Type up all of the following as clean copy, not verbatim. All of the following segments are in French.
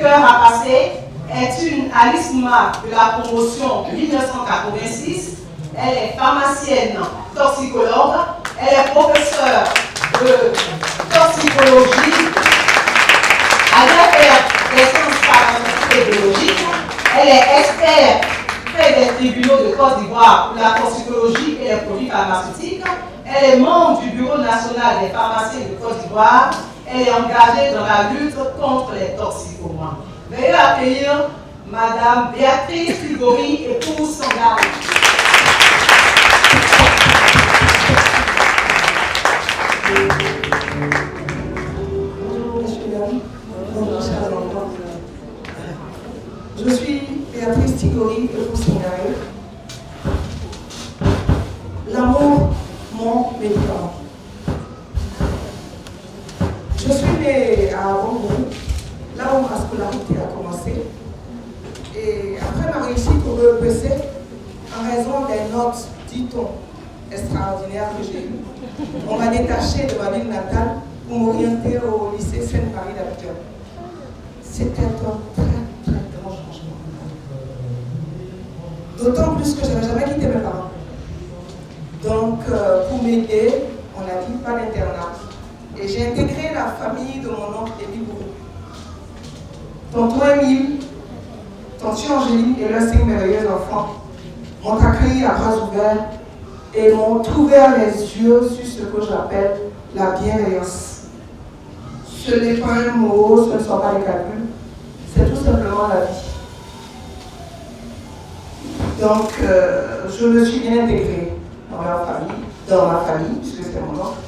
cœur à passer est une Alice Noir de la promotion 1986. Elle est pharmacienne toxicologue. Elle est professeure de toxicologie à l'affaire des sciences pharmaceutiques et biologiques. Elle est experte près des tribunaux de Côte d'Ivoire pour la toxicologie et les produits pharmaceutiques. Elle est membre du Bureau national des pharmaciens de Côte d'Ivoire. Elle est engagée dans la lutte contre les toxicomanes. Veuillez accueillir Madame Béatrice Ligori et pour Sangari. Bonjour messieurs, bonjour chers enfants. Je suis Béatrice Tigori et pour Sangari. L'amour, mon médicament. Je suis née à Bongo, là où ma scolarité a commencé. Et après ma réussite au EPC, en raison des notes, dit-on, extraordinaires que j'ai eues, on m'a détaché de ma ville natale pour m'orienter au lycée Sainte-Marie d'Abidjan. C'était un très grand changement. D'autant plus que je n'avais jamais quitté mes parents. Donc, pour m'aider, on a dit pas d'internat. Et j'ai intégré la famille de mon oncle Émile Bourou. Tonton Émile, tante Angéline et leurs 5 merveilleux enfants m'ont accueilli à bras ouverts et m'ont ouvert les yeux sur ce que j'appelle la bienveillance. Ce n'est pas un mot, ce ne sont pas des calculs, c'est tout simplement la vie. Donc, je me suis bien intégrée dans ma famille, puisque c'est mon oncle.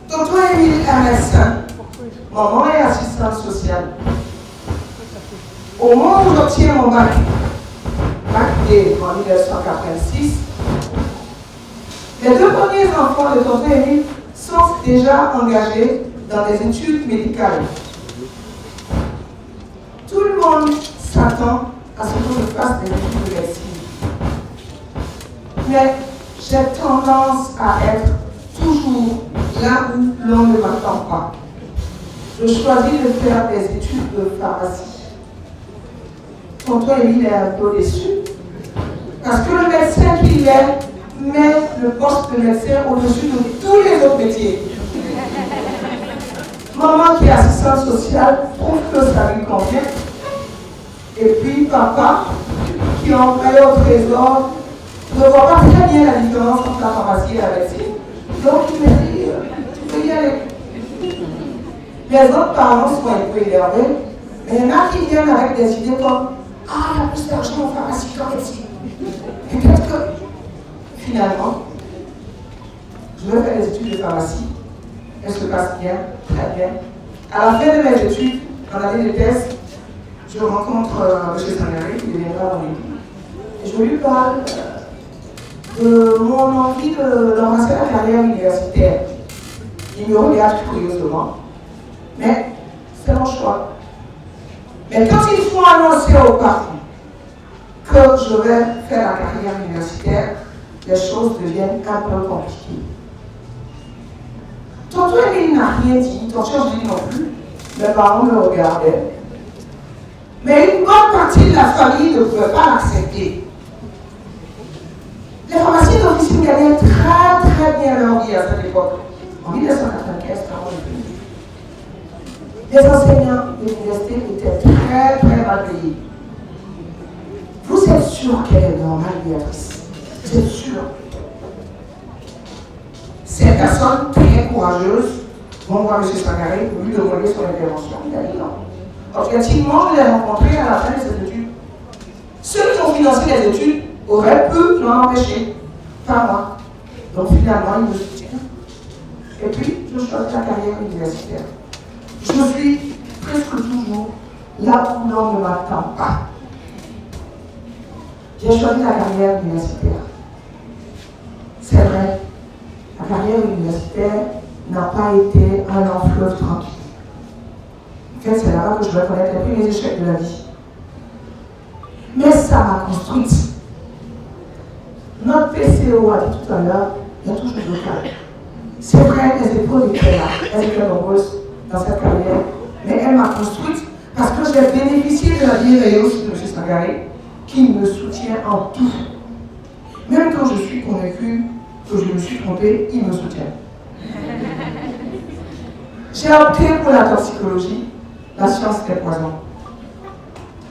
Tonton Émile est médecin, maman est assistante sociale. Au moment où j'obtiens mon bac D en 1986, les 2 premiers enfants de tonton Émile sont déjà engagés dans des études médicales. Tout le monde s'attend à ce que je fasse des études de médecine. Mais j'ai tendance à être toujours là où l'on ne m'attend pas. Je choisis de faire des études de pharmacie. Tonton Émile est un peu déçu, parce que le médecin qu'il est met le poste de médecin au-dessus de tous les autres métiers. Maman qui est assistante sociale trouve que ça lui convient. Et puis papa, qui est employé au trésor, ne voit pas très bien la différence entre la pharmacie et la médecine. Donc il me dit, tu peux y aller. Les autres parents sont un peu énervés, mais il y en a qui viennent avec des idées comme « Ah, il y a plus d'argent en pharmacie qu'en médecine. » Et peut-être que, finalement, je vais faire des études de pharmacie. Elles se passent bien, très bien. À la fin de mes études, en année de thèse, je rencontre M. Sangari, qui deviendra mon époux. Et je lui parle de mon envie d'embrasser la carrière universitaire. Il me regarde curieusement, mais c'est mon choix. Mais quand ils font annoncer aux parents que je vais faire la carrière universitaire, les choses deviennent un peu compliquées. Tonton Émile n'a rien dit, tonton Angéline non plus. Mes parents me regardaient. Mais une bonne partie de la famille ne pouvait pas l'accepter. Les pharmaciens d'officine gagnaient très bien leur vie à cette époque. En 1995, quand les enseignants de l'université étaient très mal payés. Vous êtes sûr qu'elle est normale, Béatrice? Vous êtes sûr? Ces personnes très courageuses vont voir M. Sangari pour lui demander son intervention. Il a dit non. Objectivement, je l'ai rencontré à la fin de ses études. Ceux qui ont financé les études auraient pu l'en empêcher, pas moi. Donc finalement, il me soutient. Et puis, je choisis la carrière universitaire. Je suis presque toujours là où l'on ne m'attend pas. J'ai choisi la carrière universitaire. C'est vrai, la carrière universitaire n'a pas été un long fleuve tranquille. En fait, c'est là-bas que je vais connaître les premiers échecs de la vie. Mais ça m'a construite. Notre PCO a dit tout à l'heure, il y a toujours de cas. C'est vrai, les épreuves étaient là, elles étaient nombreuses dans cette carrière, mais elle m'a construite parce que j'ai j'ai bénéficié de la bienveillance de M. Sangaré, qui me soutient en tout. Même quand je suis convaincu que je me suis trompé, il me soutient. J'ai opté pour la toxicologie, la science des poisons.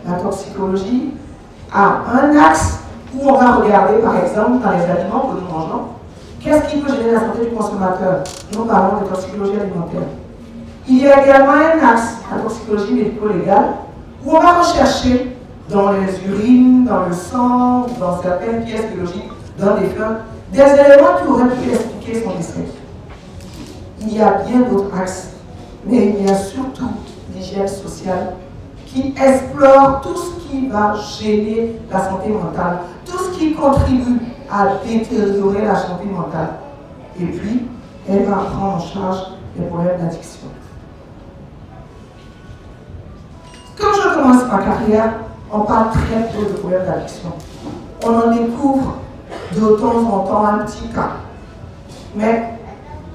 La toxicologie a un axe où on va regarder, par exemple, dans les aliments que nous mangeons, qu'est-ce qui peut gêner la santé du consommateur. Nous parlons de toxicologie alimentaire. Il y a également un axe, la toxicologie médico-légale, où on va rechercher dans les urines, dans le sang, dans certaines pièces biologiques, dans des fleurs, des éléments qui auraient pu expliquer son décès. Il y a bien d'autres axes, mais il y a surtout l'hygiène sociale qui explore tout ce qui va gêner la santé mentale, tout ce qui contribue à détériorer la santé mentale. Et puis, elle va prendre en charge les problèmes d'addiction. Quand je commence ma carrière, on parle très peu de problèmes d'addiction. On en découvre de temps en temps un petit cas. Mais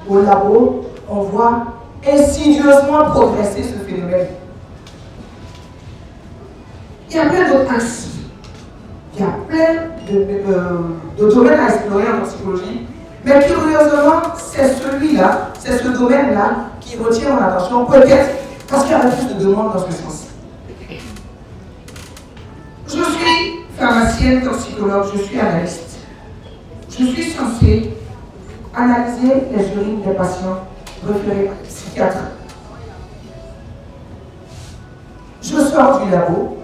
au labo, on voit insidieusement progresser ce phénomène. Il y a plein d'autres axes. Il y a plein de domaines à explorer en psychologie. Mais curieusement, c'est celui-là, c'est ce domaine-là qui retient mon attention, peut-être parce qu'il y a plus de demandes dans ce sens. Je suis pharmacienne, toxicologue, je suis analyste. Je suis censée analyser les urines des patients référés psychiatres. Je sors du labo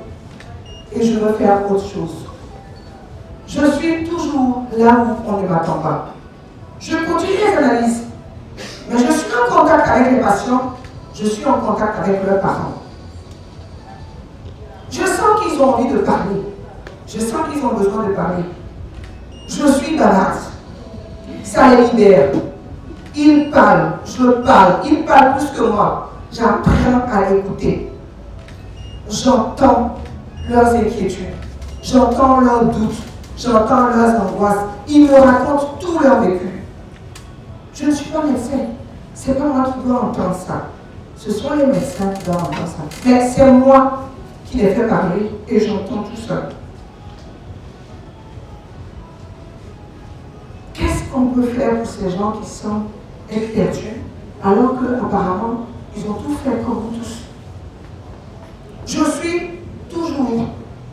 et je veux faire autre chose. Je suis toujours là où on ne m'attend pas. Je continue les analyses, mais je suis en contact avec les patients, je suis en contact avec leurs parents. Je sens qu'ils ont envie de parler, je sens qu'ils ont besoin de parler. Je suis bavarde, ça les libère. Ils parlent, je parle, ils parlent plus que moi. J'apprends à écouter. J'entends leurs inquiétudes, j'entends leurs doutes, j'entends leurs angoisses. Ils me racontent tout leur vécu. Je ne suis pas médecin. Ce n'est pas moi qui dois entendre ça. Ce sont les médecins qui doivent entendre ça. Mais c'est moi qui les fais parler et j'entends tout seul. Qu'est-ce qu'on peut faire pour ces gens qui sont perdus alors qu'apparemment, ils ont tout fait comme vous tous? Je suis toujours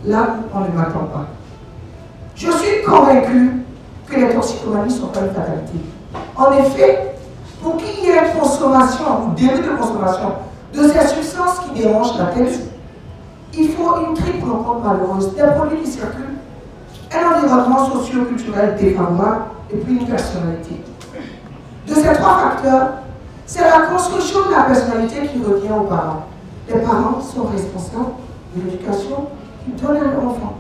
là où on ne m'attend pas. Je suis convaincu que les toxicomanies ne sont pas une fatalité. En effet, pour qu'il y ait une consommation ou début de consommation de ces substances qui dérangent la tête, il faut une triple rencontre malheureuse, des produits qui circulent, un environnement socio-culturel défavorable et puis une personnalité. De ces trois facteurs, c'est la construction de la personnalité qui revient aux parents. Les parents sont responsables de l'éducation qu'ils donnent à leurs enfants.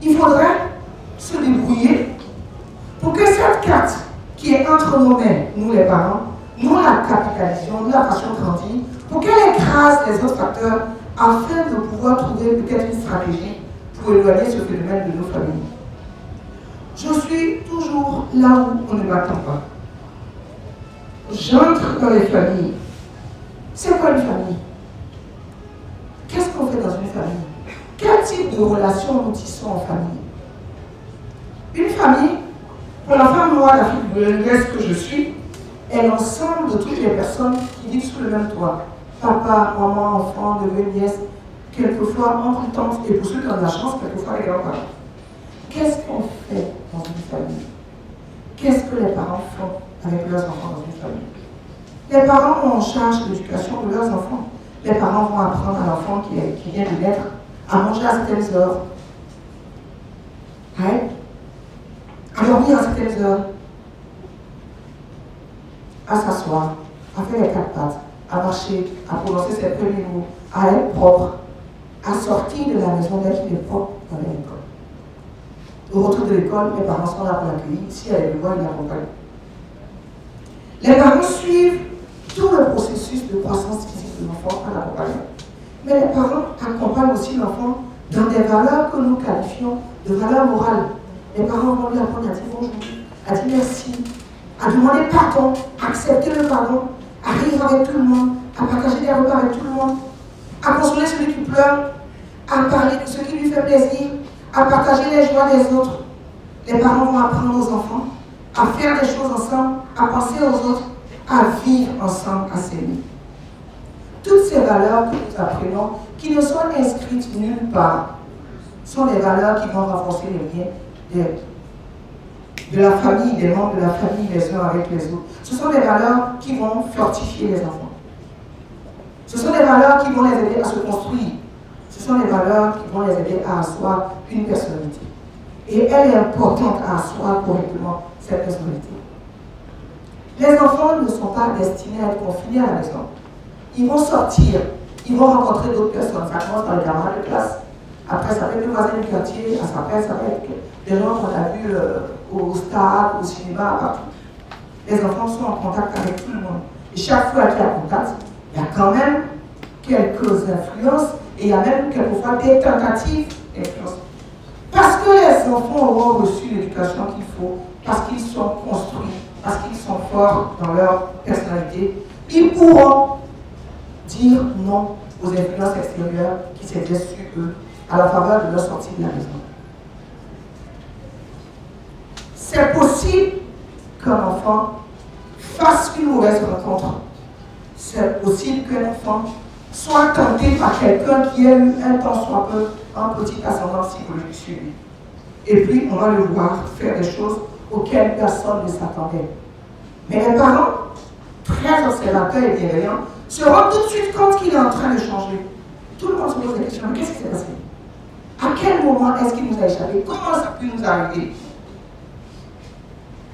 Il faudrait se débrouiller pour que cette carte qui est entre nos mains, nous les parents, nous la capitalisions, nous la fassions grandir, pour qu'elle écrase les autres facteurs afin de pouvoir trouver peut-être une stratégie pour éloigner ce phénomène de nos familles. Je suis toujours là où on ne m'attend pas. J'entre dans les familles. C'est quoi une famille? Qu'est-ce qu'on fait dans une famille? Quel type de relation nous tissons en famille? Une famille, pour la femme noire d'Afrique de l'Ouest que je suis, est l'ensemble de toutes les personnes qui vivent sous le même toit. Papa, maman, enfant, neveu, nièce, quelquefois oncle, tante, et pour ceux qui ont de la chance, quelquefois les grands-parents. Qu'est-ce qu'on fait dans une famille? Qu'est-ce que les parents font avec leurs enfants dans une famille? Les parents ont en charge l'éducation de leurs enfants. Les parents vont apprendre à l'enfant qui vient de naître à manger à certaines heures, à dormir à certaines heures, à s'asseoir, à faire les quatre pattes, à marcher, à prononcer ses premiers mots, à être propre, à sortir de la maison dès qu'il est propre dans l'école. Au retour de l'école, les parents sont là pour l'accueillir. Si elle est le voit, ils l'accompagnent. Les parents suivent tout le processus de croissance physique de l'enfant en l'accompagnant. Mais les parents accompagnent aussi l'enfant dans des valeurs que nous qualifions de valeurs morales. Les parents vont lui apprendre à dire bonjour, à dire merci, à demander pardon, à accepter le pardon, à rire avec tout le monde, à partager des repas avec tout le monde. à consoler celui qui pleure, à parler de ce qui lui fait plaisir, à partager les joies des autres. Les parents vont apprendre aux enfants à faire des choses ensemble, à penser aux autres, à vivre ensemble, à s'aimer. Toutes ces valeurs que nous apprenons, qui ne sont inscrites nulle part, sont des valeurs qui vont renforcer les liens de la famille, des membres de la famille les uns avec les autres. Ce sont des valeurs qui vont fortifier les enfants. Ce sont des valeurs qui vont les aider à se construire. Ce sont des valeurs qui vont les aider à asseoir une personnalité. Et elle est importante à asseoir correctement cette personnalité. Les enfants ne sont pas destinés à être confinés à la maison. Ils vont sortir, ils vont rencontrer d'autres personnes. Ça commence par les camarades de classe. Après, ça peut être le voisin du quartier. Après, ça va être des gens qu'on a vus au stade, au cinéma, partout. Les enfants sont en contact avec tout le monde. Et chaque fois qu'il y a contact, il y a quand même quelques influences et il y a même quelquefois des tentatives d'influence. Parce que les enfants auront reçu l'éducation qu'il faut, parce qu'ils sont construits, parce qu'ils sont forts dans leur personnalité, ils pourront dire non aux influences extérieures qui s'exercent sur eux à la faveur de leur sortie de la maison. C'est possible qu'un enfant fasse une mauvaise rencontre. C'est possible qu'un enfant soit tenté par quelqu'un qui a eu un temps soit peu un petit ascendant psychologique sur lui. Et puis, on va le voir faire des choses auxquelles personne ne s'attendait. Mais les parents, très observateurs et bienveillants, se rendent tout de suite compte qu'il est en train de changer. Tout le monde se pose la question, mais qu'est-ce qui s'est passé? À quel moment est-ce qu'il nous a échappé? Comment ça a pu nous arriver?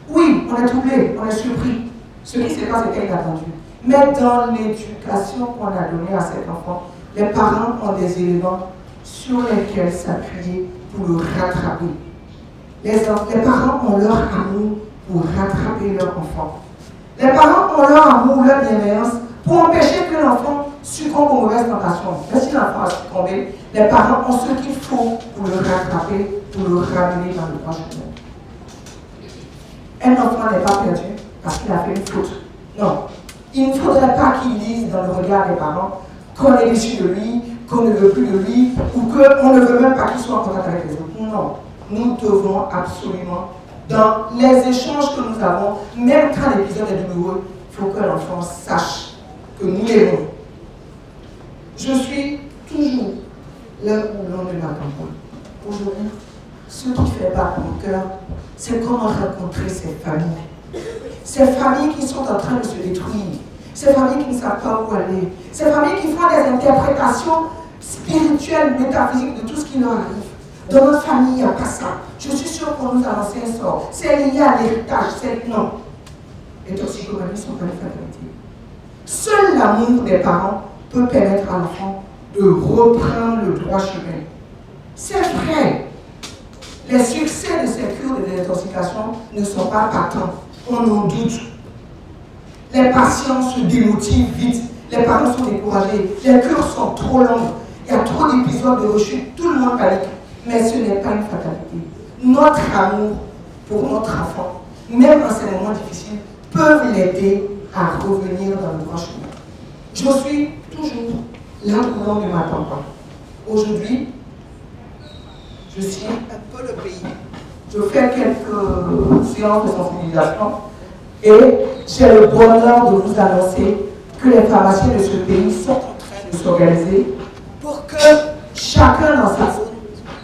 Oui, on est troublé, on est surpris. Ce qui s'est passé était inattendu. Mais dans l'éducation qu'on a donnée à cet enfant, les parents ont des éléments sur lesquels s'appuyer pour le rattraper. Les parents ont leur amour pour rattraper leur enfant. Les parents ont leur amour, leur bienveillance pour empêcher que l'enfant succombe aux mauvaises tentations. Mais si l'enfant a succombé, les parents ont ce qu'il faut pour le rattraper, pour le ramener dans le droit chemin. Un enfant n'est pas perdu parce qu'il a fait une faute. Non. Il ne faudrait pas qu'il dise dans le regard des parents qu'on est déçu de lui, qu'on ne veut plus de lui, ou qu'on ne veut même pas qu'il soit en contact avec les autres. Non. Nous devons absolument, dans les échanges que nous avons, même quand l'épisode est douloureux, il faut que l'enfant sache que nous l'aimons. Je suis toujours l'un ou l'un de ma campagne. Aujourd'hui, ce qui fait battre mon cœur, c'est comment rencontrer ces familles. Ces familles qui sont en train de se détruire. Ces familles qui ne savent pas où aller. Ces familles qui font des interprétations spirituelles, métaphysiques de tout ce qui leur arrive. Dans notre famille, il n'y a pas ça. Je suis sûre qu'on nous a lancé un sort. C'est lié à l'héritage. Non. Les toxicomanies ne sont pas une fatalité. Seul l'amour des parents peut permettre à l'enfant de reprendre le droit chemin. C'est vrai. Les succès de ces cures de désintoxication ne sont pas patents. On en doute. Les patients se démotivent vite. Les parents sont découragés. Les cures sont trop longues. Il y a trop d'épisodes de rechute. Tout le monde panique. Mais ce n'est pas une fatalité. Notre amour pour notre enfant, même dans ces moments difficiles, peut l'aider à revenir dans le droit chemin. Je suis toujours là où l'on ne m'attend pas. Aujourd'hui, je suis un peu le pays. Je fais quelques séances de sensibilisation et j'ai le bonheur de vous annoncer que les pharmaciens de ce pays sont en train de s'organiser pour que chacun dans sa zone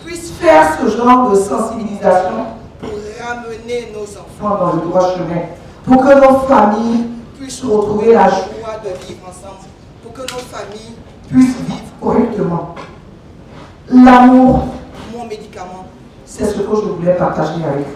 puisse faire ce genre de sensibilisation pour ramener nos enfants dans le droit chemin, pour que nos familles puissent retrouver la joie de vivre ensemble, pour que nos familles puissent vivre correctement. L'amour, mon médicament, c'est ce que je voulais partager avec vous.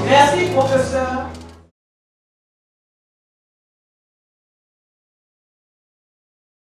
Merci, professeur.